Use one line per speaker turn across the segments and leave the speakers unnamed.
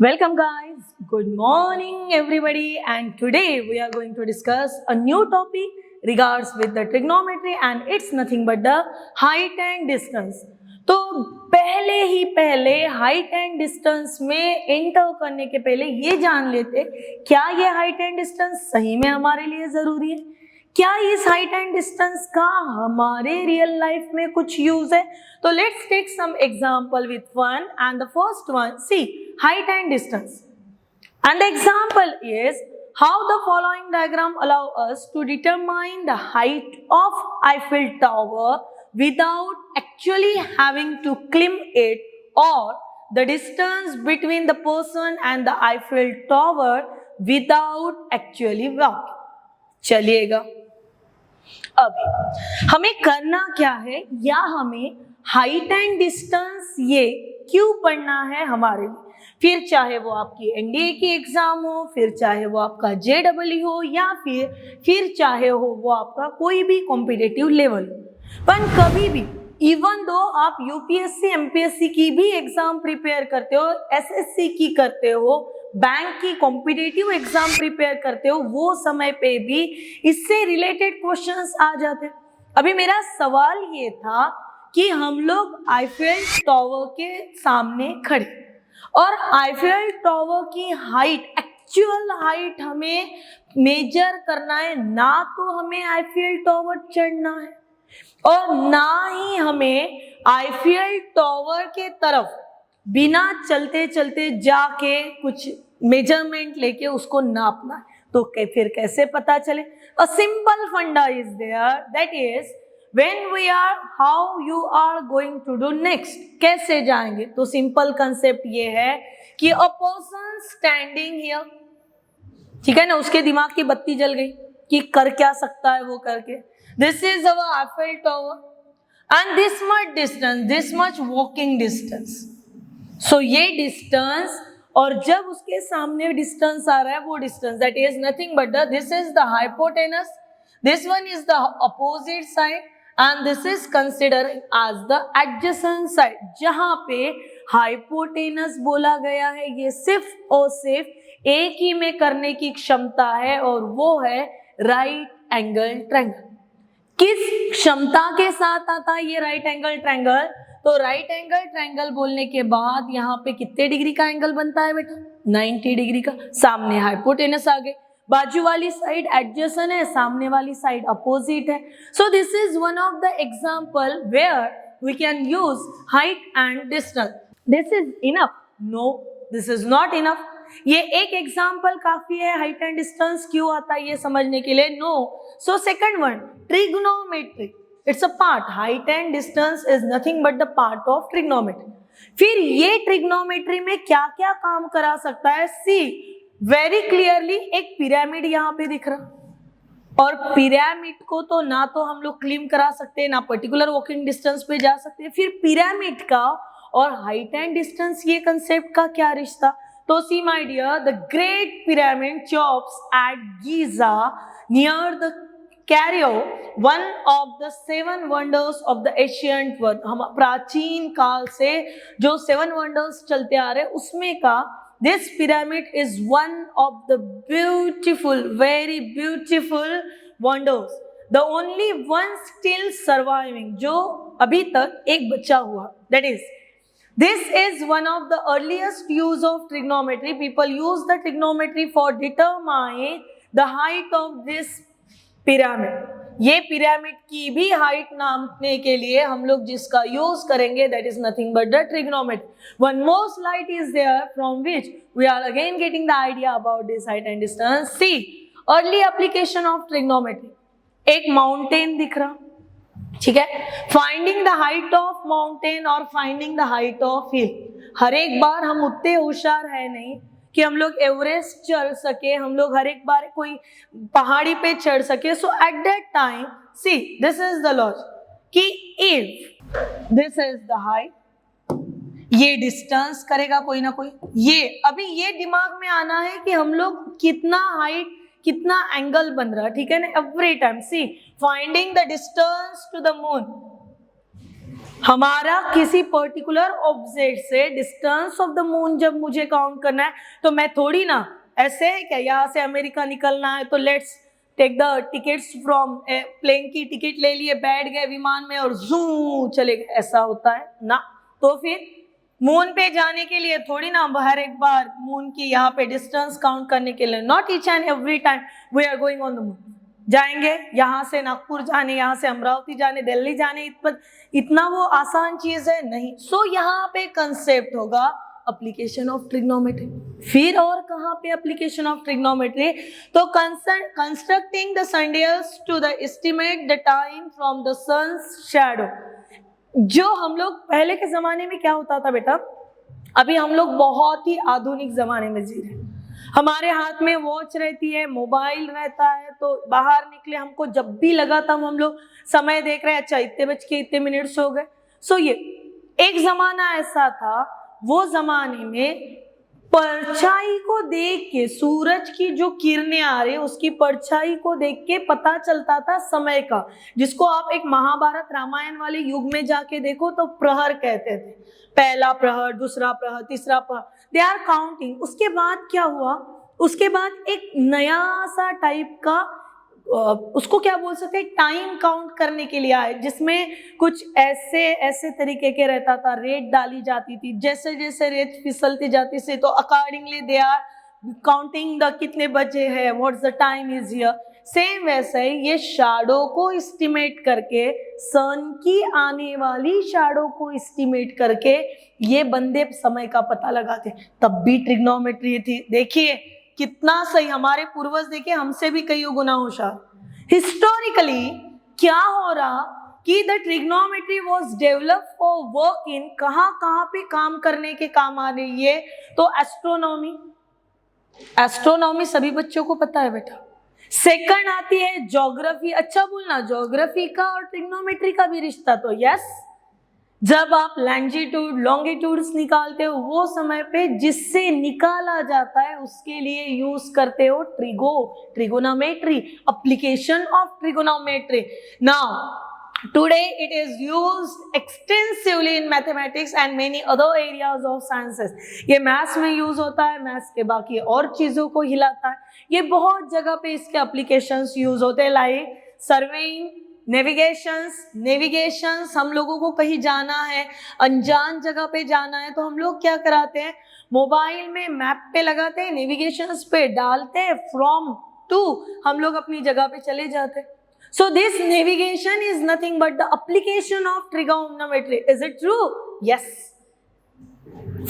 Welcome guys, good morning everybody, and today we are going to discuss a new topic regards with the trigonometry and it's nothing but the height and distance. तो पहले height and distance में enter करने के पहले ये जान लेते क्या ये हाइट एंड डिस्टेंस सही में हमारे लिए जरूरी है, क्या इस हाइट एंड डिस्टेंस का हमारे रियल लाइफ में कुछ यूज है। तो let's take some example with one and the first one see height and distance, and the example is how the following diagram allow us to determine the height of Eiffel Tower without actually having to climb it, or the distance between the person and the Eiffel Tower without actually walking। चलिएगा, अभी हमें करना क्या है, या हमें height and distance ये क्यों पढ़ना है हमारे लिए, फिर चाहे वो आपकी एनडीए की एग्जाम हो, फिर चाहे वो आपका जेडब्ल्यू हो, या फिर चाहे हो वो आपका कोई भी कॉम्पिटिटिव लेवल। पर कभी भी इवन दो आप यूपीएससी एमपीएससी की भी एग्जाम प्रिपेयर करते हो, एसएससी की करते हो, बैंक की कॉम्पिटिटिव एग्जाम प्रिपेयर करते हो, वो समय पे भी इससे रिलेटेड क्वेश्चंस आ जाते। अभी मेरा सवाल ये था कि हम लोग आईफेल टावर के सामने खड़े और आईफेल टावर की हाइट, एक्चुअल हाइट हमें मेजर करना है, ना तो हमें आईफेल टावर चढ़ना है और ना ही हमें आईफेल टावर के तरफ बिना चलते चलते जाके कुछ मेजरमेंट लेके उसको नापना है। तो फिर कैसे पता चले? A simple funda is there, that is when we are how you are going to do next। कैसे जाएंगे? तो सिंपल कंसेप्ट ये है कि a person standing here, ठीक है ना, उसके दिमाग की बत्ती जल गई कि कर क्या सकता है वो करके। This is our Eiffel Tower and this much distance, this much walking distance। So ये डिस्टेंस, और जब उसके सामने डिस्टेंस आ रहा है वो distance that is nothing but this is the hypotenuse, this one is the opposite side and this is considered as the adjacent side। जहां पे हाइपोटेनस बोला गया है ये सिर्फ और सिर्फ एक ही में करने की क्षमता है, और वो है राइट एंगल ट्रायंगल। किस क्षमता के साथ आता है ये राइट एंगल ट्रायंगल? तो राइट एंगल ट्रायंगल बोलने के बाद यहाँ पे कितने डिग्री का एंगल बनता है बेटा? 90 डिग्री का। सामने हाइपोटेनस आ गए, बाजू वाली साइड एडजेसेंट है, सामने वाली साइड अपोजिट है। So this is one of the example where we can use height and distance. This is enough? No, this is not enough. ये एक एग्जांपल काफी है हाइट एंड डिस्टेंस क्यों आता है ये समझने के लिए? No. So second one, trigonometry, it's a part. Height and distance is nothing but the part of trigonometry. फिर ये ट्रिग्नोमेट्री में क्या क्या काम करा सकता है? सी वेरी क्लियरली एक पिरामिड यहाँ पे दिख रहा, और पिरामिड को तो ना तो हम लोग क्लीम करा सकते हैं, ना पर्टिकुलर वॉकिंग डिस्टेंस पे जा सकते हैं। फिर पिरामिड का और हाइट एंड डिस्टेंस ये कंसेप्ट का क्या रिश्ता? तो see my dear, the great pyramid Cheops at Giza near the Cairo, one of the 7 wonders of the ancient world. हम प्राचीन काल से जो 7 वंडर्स चलते आ रहे उसमें का this pyramid is one of the beautiful, very beautiful wonders, the only one still surviving, जो अभी तक एक बचा हुआ। that is, this is one of the earliest use of trigonometry। people use the trigonometry for determining the height of this pyramid। ये pyramid की भी height नापने के लिए हम लोग जिसका यूज करेंगे that is nothing but the trigonometry। one more slide is there from which we are again getting the idea about this height and distance। see, early application of trigonometry। एक mountain दिख रहा, ठीक है, finding the height of mountain और finding the height of हिल। हर एक बार हम उतने होशियार है नहीं कि हम लोग एवरेस्ट चढ़ सके, हम लोग हर एक बार कोई पहाड़ी पे चढ़ सके। So at that time see this is the logic कि if this is the height, ये डिस्टेंस करेगा कोई ना कोई। ये अभी ये दिमाग में आना है कि हम लोग कितना हाइट, कितना एंगल बन रहा, ठीक है ना, every time. See, finding the distance to the moon, हमारा किसी पर्टिकुलर ऑब्जेक्ट से डिस्टेंस ऑफ द मून जब मुझे काउंट करना है तो मैं थोड़ी ना ऐसे है क्या, यहाँ से अमेरिका निकलना है तो let's take the tickets from plane की टिकट ले लिए, बैठ गए विमान में और जू चले गए, ऐसा होता है ना। तो फिर मून पे जाने के लिए थोड़ी ना हर एक बार मून की यहाँ पे डिस्टेंस काउंट करने के लिए, not each and every time we are going on the moon, जाएंगे यहाँ से नागपुर जाने, यहाँ से अमरावती जाने, दिल्ली जाने, इतना वो आसान चीज है नहीं। सो यहाँ पे कंसेप्ट होगा एप्लीकेशन ऑफ ट्रिग्नोमेट्री। फिर और कहाँ पे एप्लीकेशन ऑफ ट्रिग्नोमेट्री, तो constructing the sundials to the estimate the time from the sun's shadow. जो हम लोग पहले के जमाने में क्या होता था बेटा, अभी हम लोग बहुत ही आधुनिक जमाने में जी रहे हैं, हमारे हाथ में वॉच रहती है, मोबाइल रहता है, तो बाहर निकले हमको जब भी लगा तब हम लोग समय देख रहे हैं, अच्छा इतने बज के इतने मिनट्स हो गए। सो ये एक जमाना ऐसा था, वो जमाने में परछाई को देख के, सूरज की जो किरणें आ रही उसकी परछाई को देख के पता चलता था समय का, जिसको आप एक महाभारत रामायण वाले युग में जाके देखो तो प्रहर कहते थे, पहला प्रहर, दूसरा प्रहर, तीसरा प्रहर, दे आर काउंटिंग। उसके बाद क्या हुआ, उसके बाद एक नया सा टाइप का उसको क्या बोल सकते हैं, टाइम काउंट करने के लिए आए, जिसमें कुछ ऐसे तरीके के रहता था, रेत डाली जाती थी, जैसे जैसे रेत फिसलती जाती थी तो accordingly they are counting the कितने बजे है, what's the time is here. Same वैसे ही ये शैडो को एस्टिमेट करके, सन की आने वाली शैडो को एस्टिमेट करके ये बंदे समय का पता लगाते, तब भी ट्रिग्नोमेट्री थी। देखिए कितना सही, हमारे पूर्वज देखिए हमसे भी कई गुना होशियार। हिस्टोरिकली क्या हो रहा कि the trigonometry was developed for work in, कहाँ पे काम करने के काम आ रही है, तो एस्ट्रोनॉमी सभी बच्चों को पता है बेटा। सेकंड आती है ज्योग्राफी, अच्छा बोलना, ज्योग्राफी का और ट्रिग्नोमेट्री का भी रिश्ता, तो यस, जब आप लैंजिट्यूड लॉन्गिट्यूड्स निकालते हो वो समय पे जिससे निकाला जाता है उसके लिए यूज करते हो trigonometry, application of trigonometry. Now today it is used extensively in mathematics and many other areas of sciences। ये मैथ्स में यूज होता है, मैथ्स के बाकी और चीजों को हिलाता है, ये बहुत जगह पे इसके एप्लीकेशंस यूज होते हैं, लाइक सर्वेइंग, नेविगेशंस, हम लोगों को कहीं जाना है, अनजान जगह पे जाना है, तो हम लोग क्या कराते हैं, मोबाइल में मैप पे लगाते हैं, नेविगेशंस पे डालते हैं, फ्रॉम टू हम लोग अपनी जगह पे चले जाते हैं। So this navigation is nothing but the application of trigonometry. Is it true? Yes.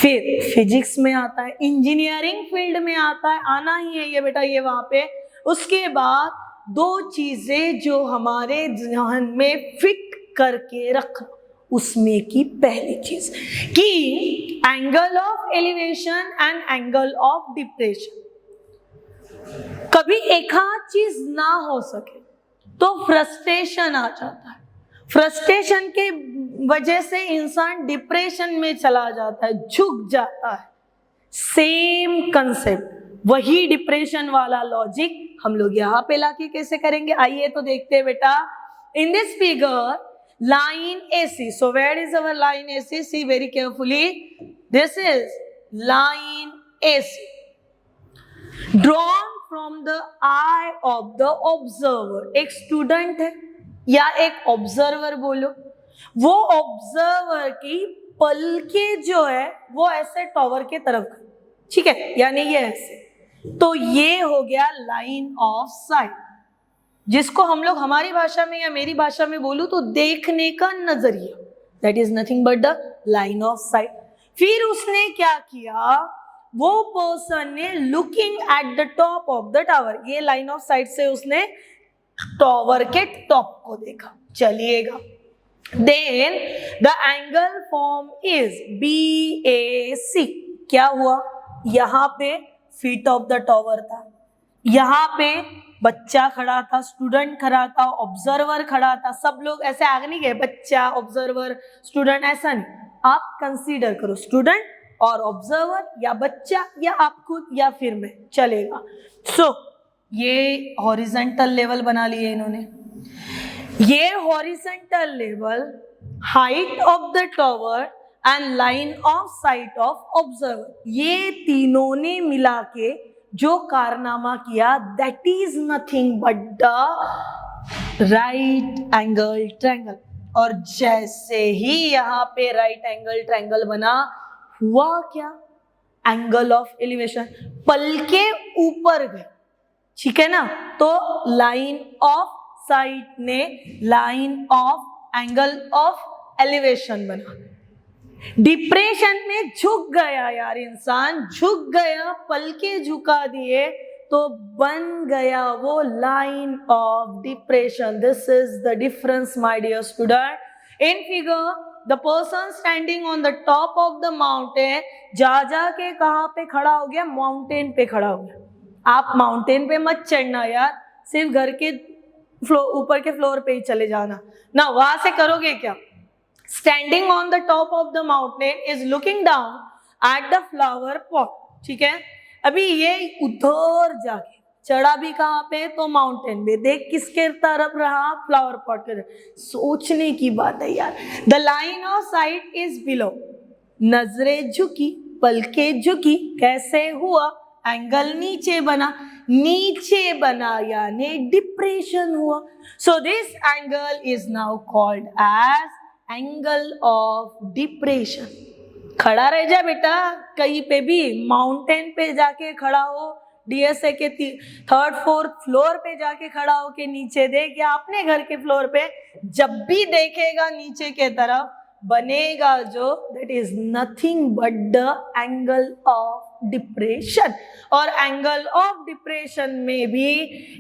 फिर फिजिक्स में आता है, इंजीनियरिंग फील्ड में आता है, आना ही है ये बेटा, ये वहां पे। उसके बाद दो चीजें जो हमारे ध्यान में फिट करके रखना, उसमें की पहली चीज कि angle of elevation and angle of depression. कभी एक आध चीज ना हो सके तो फ्रस्ट्रेशन आ जाता है, फ्रस्ट्रेशन के वजह से इंसान डिप्रेशन में चला जाता है, झुक जाता है। सेम कंसेप्ट, वही डिप्रेशन वाला लॉजिक हम लोग यहाँ पे लाके कैसे करेंगे, आइए तो देखते हैं बेटा। In this figure line AC, so where is our line AC? See very carefully, this is line AC drawn from the eye of the observer। एक स्टूडेंट है या एक ऑब्जर्वर बोलो, वो ऑब्जर्वर की पलके जो है वो ऐसे टॉवर के तरफ, ठीक है, यानी ये ऐसे, तो ये हो गया लाइन ऑफ साइट, जिसको हम लोग हमारी भाषा में या मेरी भाषा में बोलूं तो देखने का नजरिया, that is nothing but the line of sight. फिर उसने क्या किया, वो पर्सन ने looking at the top of the tower, ये लाइन ऑफ साइट से उसने टावर के टॉप को देखा, चलिएगा। Then the angle form is BAC। क्या हुआ, यहाँ पे फीट ऑफ द टावर था, यहाँ पे बच्चा खड़ा था, स्टूडेंट खड़ा था, ऑब्जर्वर खड़ा था, सब लोग ऐसे आगे नहीं गए, बच्चा ऑब्जर्वर स्टूडेंट, ऐसा नहीं, आप कंसीडर करो स्टूडेंट और ऑब्जर्वर या बच्चा या आप खुद या फिर मैं, चलेगा। सो ये हॉरिजॉन्टल लेवल बना लिए इन्होंने, ये horizontal level height of the tower and line of site of observer, ये तीनों ने मिला के जो कारनामा किया, that is nothing but the right angle triangle. और जैसे ही यहाँ पे राइट एंगल ट्रायंगल बना, हुआ क्या, एंगल ऑफ एलिवेशन पल के ऊपर गए, ठीक है ना। तो लाइन ऑफ साइट ने line of angle of elevation बना। डिप्रेशन में झुक गया यार, इंसान झुक गया, पल के झुका दिए तो बन गया वो line of depression. This is the difference my dear student. In figure the person standing on the top of the mountain, जा के कहाँ पे खड़ा हो गया, माउंटेन पे खड़ा हो गया। आप माउंटेन पे मत चढ़ना यार, सिर्फ घर के ऊपर के फ्लोर पे ही चले जाना ना, वहां से करोगे क्या। Standing on the top of the mountain is looking down at the flower pot, ठीक है। अभी ये उधर जाके चढ़ा भी कहाँ पे, तो माउंटेन में, देख किसके तरफ रहा, फ्लावर पॉट के तरफ। सोचने की बात है यार। The line of site is below, नजरें झुकी, पलकें झुकी, कैसे हुआ, एंगल नीचे बना, नीचे बना यानी डिप्रेशन हुआ। So this angle is now called as angle of depression. खड़ा रह जा बेटा, कहीं पे भी माउंटेन पे जाके खड़ा हो, डीएसए के 3rd 4th फ्लोर पे जाके खड़ा हो के नीचे देख, या अपने घर के फ्लोर पे, जब भी देखेगा नीचे के तरफ बनेगा जो, that is nothing but the angle of depression. और एंगल ऑफ डिप्रेशन में भी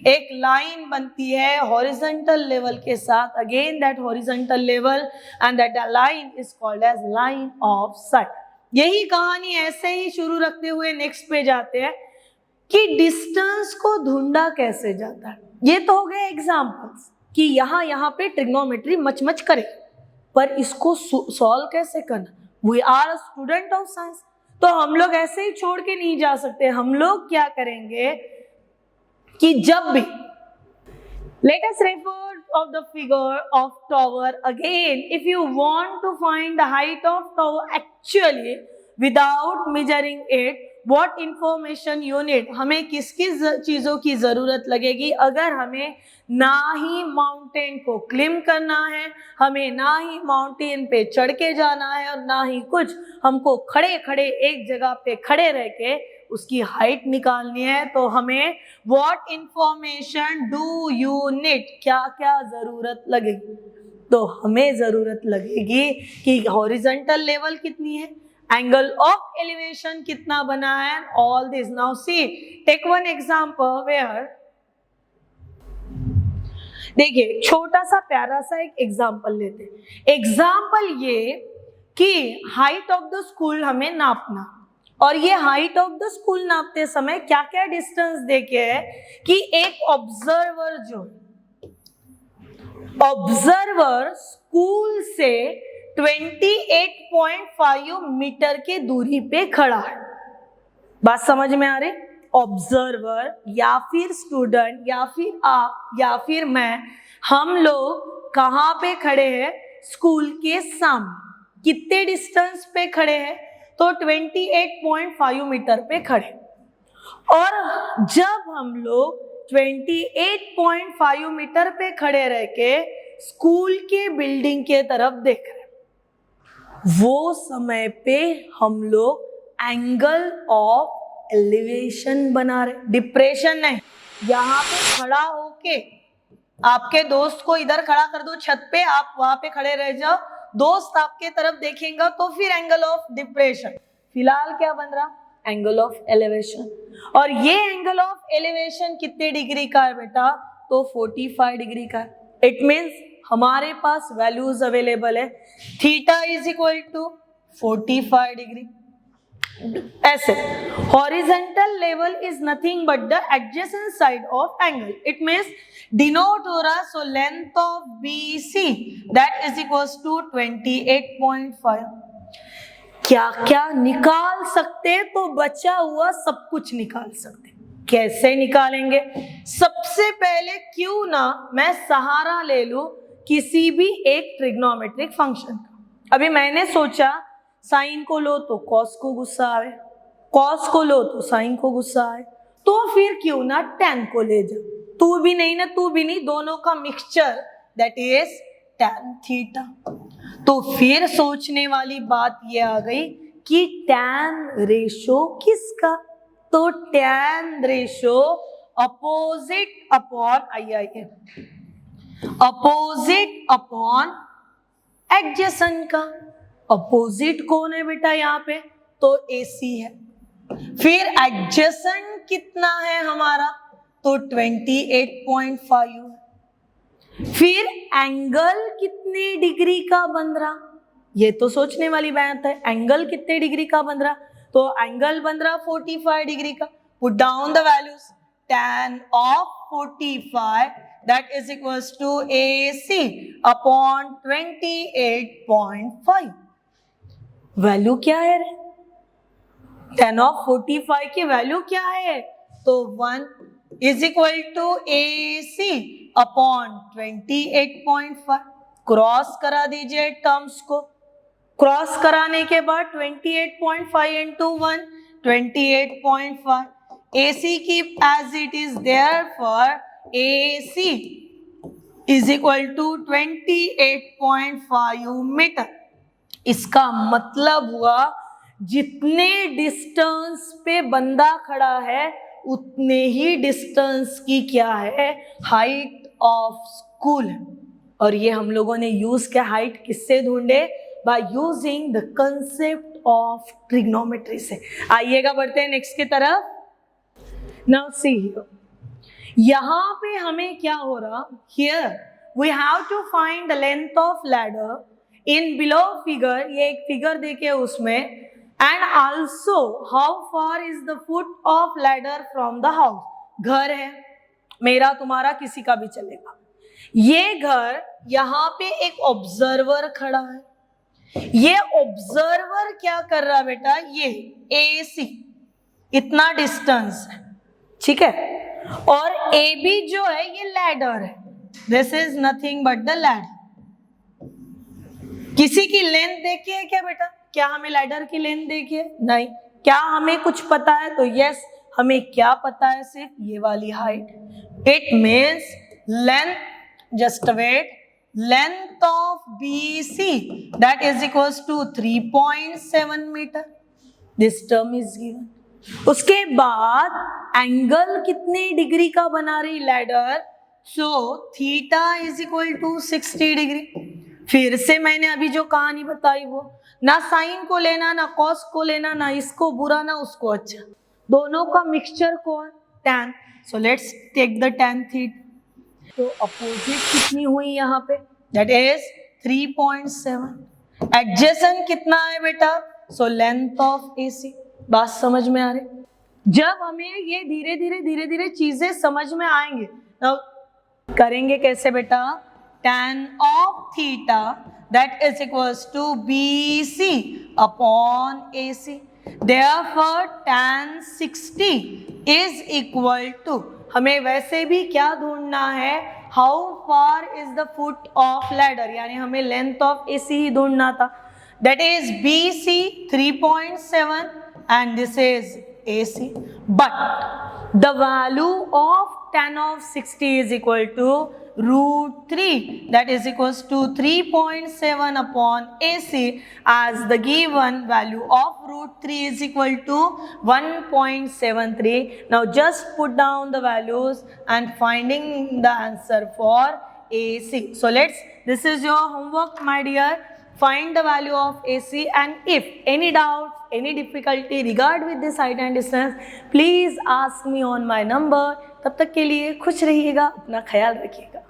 एक लाइन बनती है हॉरिजॉन्टल लेवल के साथ, again that horizontal level and that line is called as line of sight. यही कहानी ऐसे ही शुरू रखते हुए नेक्स्ट पे जाते हैं कि डिस्टेंस को ढूंढा कैसे जाता है। ये तो हो गए एग्जाम्पल्स कि यहाँ पे ट्रिग्नोमेट्री मच करे, पर इसको सॉल्व कैसे करना। We are a student of science, तो हम लोग ऐसे ही छोड़ के नहीं जा सकते। हम लोग क्या करेंगे कि जब भी, let us refer of the figure of tower again. If you want to find the height of tower actually without measuring it, what information you need, हमें किस किस चीजों की जरूरत लगेगी अगर हमें ना ही माउंटेन को क्लिम करना है, हमें ना ही माउंटेन पे चढ़ के जाना है, और ना ही कुछ, हमको खड़े खड़े एक जगह पे खड़े रह के उसकी हाइट निकालनी है। तो हमें what information do you need, क्या क्या जरूरत लगेगी। तो हमें जरूरत लगेगी कि हॉरिजॉन्टल लेवल कितनी है, एंगल ऑफ एलिवेशन कितना बना है, all this. Now see, take one example where, देखिए छोटा सा प्यारा सा एक एग्जांपल लेते हैं। एग्जांपल ये कि हाइट ऑफ द स्कूल हमें नापना, और ये हाइट ऑफ द स्कूल नापते समय क्या क्या डिस्टेंस देखे है कि एक ऑब्जर्वर, जो ऑब्जर्वर स्कूल से 28.5 मीटर के दूरी पे खड़ा है। बात समझ में आ रही। ऑब्जर्वर या फिर स्टूडेंट या फिर आप या फिर मैं, हम लोग कहाँ पे खड़े हैं, स्कूल के सामने। कितने डिस्टेंस पे खड़े हैं, तो 28.5 मीटर पे खड़े। और जब हम लोग 28.5 मीटर पे खड़े रह के स्कूल के बिल्डिंग के तरफ देख रहे, वो समय पे हम लोग एंगल ऑफ एलिवेशन बना रहे, डिप्रेशन नहीं। यहाँ पे खड़ा होके आपके दोस्त को इधर खड़ा कर दो छत पे, आप वहां पे खड़े रह जाओ, दोस्त आपके तरफ देखेगा तो फिर एंगल ऑफ डिप्रेशन। फिलहाल क्या बन रहा, एंगल ऑफ एलिवेशन। और ये एंगल ऑफ एलिवेशन कितने डिग्री का है बेटा, तो 45 डिग्री का है। इट मीन्स हमारे पास वैल्यूज अवेलेबल है, theta is equal to 45 degree. ऐसे horizontal level is nothing but the adjacent side of angle. It means denote हो रहा, so length of BC that is equals to 28.5। क्या क्या निकाल सकते, तो बचा हुआ सब कुछ निकाल सकते। कैसे निकालेंगे, सबसे पहले क्यों ना मैं सहारा ले लूं किसी भी एक ट्रिग्नोमेट्रिक फंक्शन का। अभी मैंने सोचा साइन को लो तो कॉस को गुस्सा आए, कॉस को लो तो साइन को गुस्सा आए, तो फिर क्यों ना tan को ले जाओ। तू भी नहीं ना तू भी नहीं, दोनों का mixture that is tan theta. तो फिर सोचने वाली बात ये आ गई कि tan रेशो किसका, तो tan ratio opposite upon opposite upon adjacent का। अपोजिट कौन है बेटा यहाँ पे, तो AC है। फिर एडजेसेंट कितना है हमारा, तो 28.5। फिर एंगल कितने डिग्री का बन रहा, ये तो सोचने वाली बात है। एंगल कितने डिग्री का बन रहा, तो एंगल बन रहा 45 डिग्री का। Put down the values, tan of 45 that is equals to AC upon 28.5। Value क्या है रे, tan of 45 की वैल्यू क्या है, तो 1 is equal to AC upon 28.5। Cross करा दीजिए टर्म्स को, क्रॉस कराने के बाद 28.5 into 1 28.5। AC keep as it is, therefore AC is equal to 28.5 metre. इसका मतलब हुआ जितने डिस्टेंस पे बंदा खड़ा है उतने ही डिस्टेंस की क्या है, हाइट ऑफ स्कूल। और ये हम लोगों ने यूज किया हाइट किससे ढूंढे, by using the concept of trigonometry से। आइएगा बढ़ते हैं नेक्स्ट की तरफ। नाउ सी हियर, यहाँ पे हमें क्या हो रहा, here we have to find the length of ladder in below figure. ये एक फिगर देखे उसमें, and also how far is the foot of ladder from the house. घर है मेरा, तुम्हारा, किसी का भी चलेगा। ये घर, यहाँ पे एक ऑब्जर्वर खड़ा है। ये ऑब्जर्वर क्या कर रहा है बेटा, ये AC इतना डिस्टेंस है, ठीक है। और AB जो है ये लैडर है, this is nothing but the ladder. किसी की लेंथ देखी है क्या बेटा, क्या हमें लैडर की लेंथ देखी है, नहीं। क्या हमें कुछ पता है, तो यस हमें क्या पता है, सिर्फ ये वाली height. It means length, just wait, length of BC that is equals to 3.7 metre. This term is given. उसके बाद एंगल कितने डिग्री का बना रही ladder, so theta is equal to 60 degree. फिर से मैंने अभी जो कहानी बताई वो, ना साइन को लेना ना कॉस को लेना, ना इसको बुरा ना उसको अच्छा, दोनों का मिक्सचर कौन, tan। So let's take the tan theta. तो अपोजिट कितनी हुई यहाँ पे, दैट इज 3.7। एडजेसेंट कितना है बेटा, सो लेंथ ऑफ AC। बात समझ में आ रही। जब हमें ये धीरे धीरे चीजें समझ में आएंगे, तो करेंगे कैसे बेटा, tan of theta that is equals to BC upon AC। Therefore tan 60 is equal to, हमें वैसे भी क्या ढूंढना है, how far is the foot of ladder, यानी हमें लेंथ ऑफ AC ही ढूंढना था। That is BC 3.7 and this is AC, but the value of tan of 60 is equal to √3, that is equals to 3.7 upon AC, as the given value of √3 is equal to 1.73. Now just put down the values and finding the answer for AC. So this is your homework my dear. Find the value of AC, and if any doubt, any difficulty regard with this height and distance, please ask me on my number. तब तक के लिए खुश रहिएगा, अपना ख्याल रखिएगा।